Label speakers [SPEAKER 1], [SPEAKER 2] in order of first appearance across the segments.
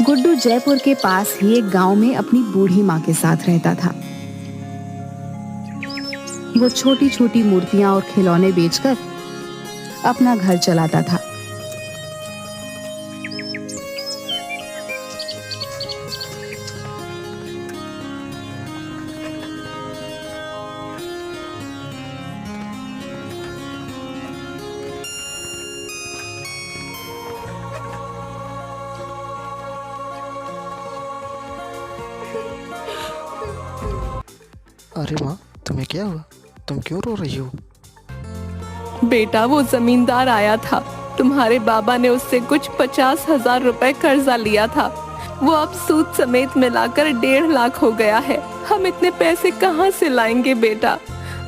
[SPEAKER 1] गुड्डू जयपुर के पास ही एक गांव में अपनी बूढ़ी माँ के साथ रहता था। वो छोटी छोटी मूर्तियां और खिलौने बेचकर अपना घर चलाता था।
[SPEAKER 2] अरे माँ, तुम्हें क्या हुआ? तुम क्यों रो रही हो?
[SPEAKER 3] बेटा, वो जमींदार आया था। तुम्हारे बाबा ने उससे कुछ 50,000 रुपए कर्जा लिया था। वो अब सूद समेत मिलाकर 1.5 लाख हो गया है। हम इतने पैसे कहाँ से लाएंगे बेटा?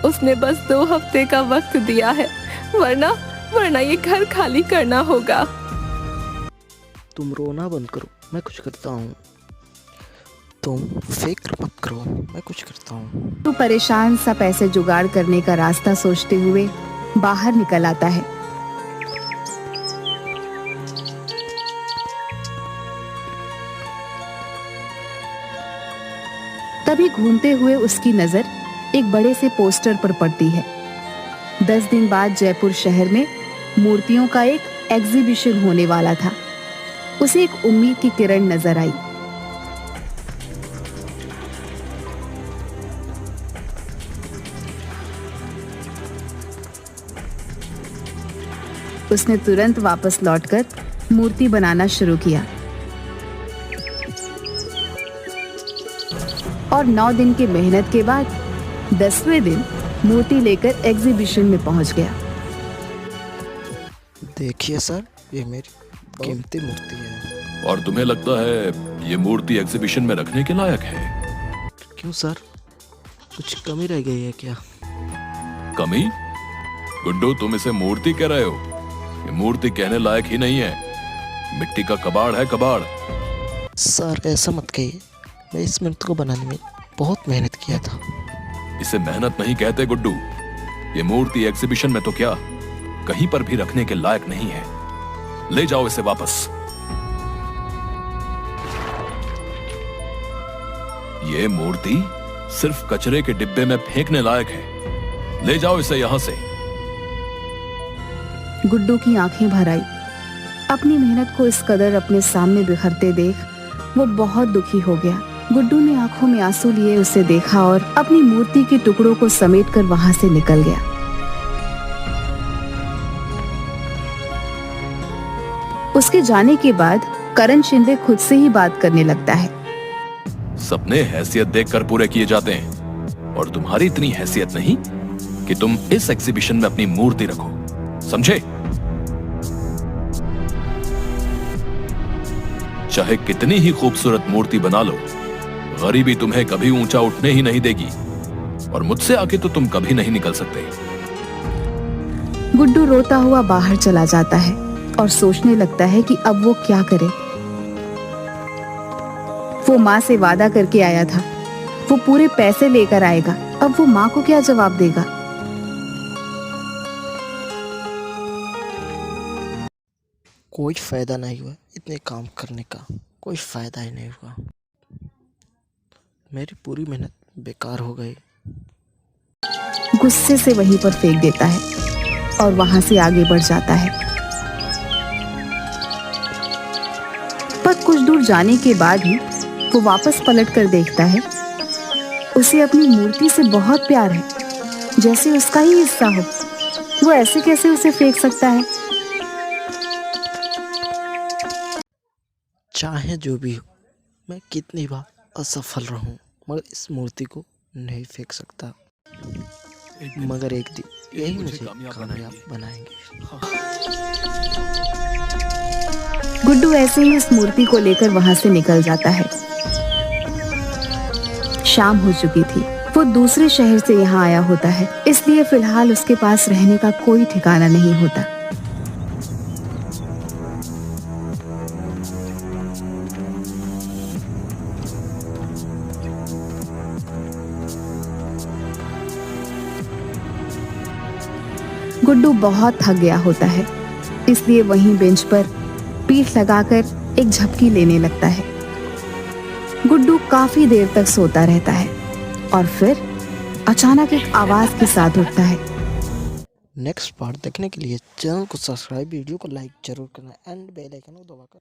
[SPEAKER 3] उसने बस 2 हफ्ते का वक्त दिया है, वरना ये घर खाली करना होगा।
[SPEAKER 2] तुम रोना बंद करो, मैं कुछ करता हूँ। तुम फिक्र मत करो, मैं कुछ करता हूँ।
[SPEAKER 1] तो परेशान सा पैसे जुगाड़ करने का रास्ता सोचते हुए बाहर निकल आता है। तभी घूमते हुए उसकी नजर एक बड़े से पोस्टर पर पड़ती है। 10 दिन बाद जयपुर शहर में मूर्तियों का एक एग्जीबिशन होने वाला था। उसे एक उम्मीद की किरण नजर आई। उसने तुरंत वापस लौटकर मूर्ति बनाना शुरू किया और 9 दिन की मेहनत के बाद 10वें दिन मूर्ति लेकर एग्जीबिशन में पहुंच गया।
[SPEAKER 2] देखिए सर, ये मेरी कीमती मूर्ति है।
[SPEAKER 4] और तुम्हें लगता है ये मूर्ति एग्जीबिशन में रखने के लायक है?
[SPEAKER 2] क्यों सर, कुछ कमी रह गई है क्या?
[SPEAKER 4] कमी? गुड्डू, तुम इसे मूर्ति कह रहे हो? ये मूर्ति कहने लायक ही नहीं है, मिट्टी का कबाड़ है, कबाड़।
[SPEAKER 2] सर ऐसा मत कहिए, मैं इस मूर्ति को बनाने में बहुत मेहनत किया था।
[SPEAKER 4] इसे मेहनत नहीं कहते गुड्डू। ये मूर्ति एग्जीबिशन में तो क्या, कहीं पर भी रखने के लायक नहीं है। ले जाओ इसे वापस। ये मूर्ति सिर्फ कचरे के डिब्बे में फेंकने लायक है। ले जाओ इसे यहां से।
[SPEAKER 1] गुड्डू की आंखें भर आई। अपनी मेहनत को इस कदर अपने सामने बिखरते देख वो बहुत दुखी हो गया। गुड्डू ने आंखों में आंसू लिए उसे देखा और अपनी मूर्ति के टुकड़ों को समेटकर वहां से निकल गया। उसके जाने के बाद करण शिंदे खुद से ही बात करने लगता है।
[SPEAKER 4] सपने हैसियत देखकर पूरे किए जाते हैं, और तुम्हारी इतनी हैसियत नहीं कि तुम इस एग्जीबिशन में अपनी मूर्ति रखो, समझे? चाहे कितनी ही खूबसूरत मूर्ति बना लो, गरीबी तुम्हें कभी ऊंचा उठने ही नहीं देगी, और मुझसे आके तो तुम कभी नहीं निकल सकते।
[SPEAKER 1] गुड्डू रोता हुआ बाहर चला जाता है और सोचने लगता है कि अब वो क्या करे। वो माँ से वादा करके आया था, वो पूरे पैसे लेकर आएगा। अब वो माँ को क्या जवाब देगा?
[SPEAKER 2] कोई फायदा नहीं हुआ, इतने काम करने का कोई फायदा ही नहीं हुआ। मेरी पूरी मेहनत बेकार हो गई।
[SPEAKER 1] गुस्से से वहीं पर फेंक देता है और वहां से आगे बढ़ जाता है। पर कुछ दूर जाने के बाद ही वो वापस पलट कर देखता है। उसे अपनी मूर्ति से बहुत प्यार है, जैसे उसका ही हिस्सा हो। वो ऐसे कैसे उसे फेंक सकता है?
[SPEAKER 2] चाहे जो भी हो, मैं कितनी बार असफल रहूं, मगर इस मूर्ति को नहीं फेंक सकता। मगर एक दिन यही मुझे कामयाब बनाएंगे।
[SPEAKER 1] गुड्डू ऐसे ही इस मूर्ति को लेकर वहां से निकल जाता है। शाम हो चुकी थी। वो दूसरे शहर से यहाँ आया होता है, इसलिए फिलहाल उसके पास रहने का कोई ठिकाना नहीं होता। गुड्डू बहुत थक गया होता है, इसलिए वहीं बेंच पर पीठ लगाकर एक झपकी लेने लगता है। गुड्डू काफी देर तक सोता रहता है और फिर अचानक एक आवाज के साथ उठता है।
[SPEAKER 2] नेक्स्ट पार्ट देखने के लिए चैनल को सब्सक्राइब, वीडियो को लाइक जरूर करना एंड बेल आइकन को दबाकर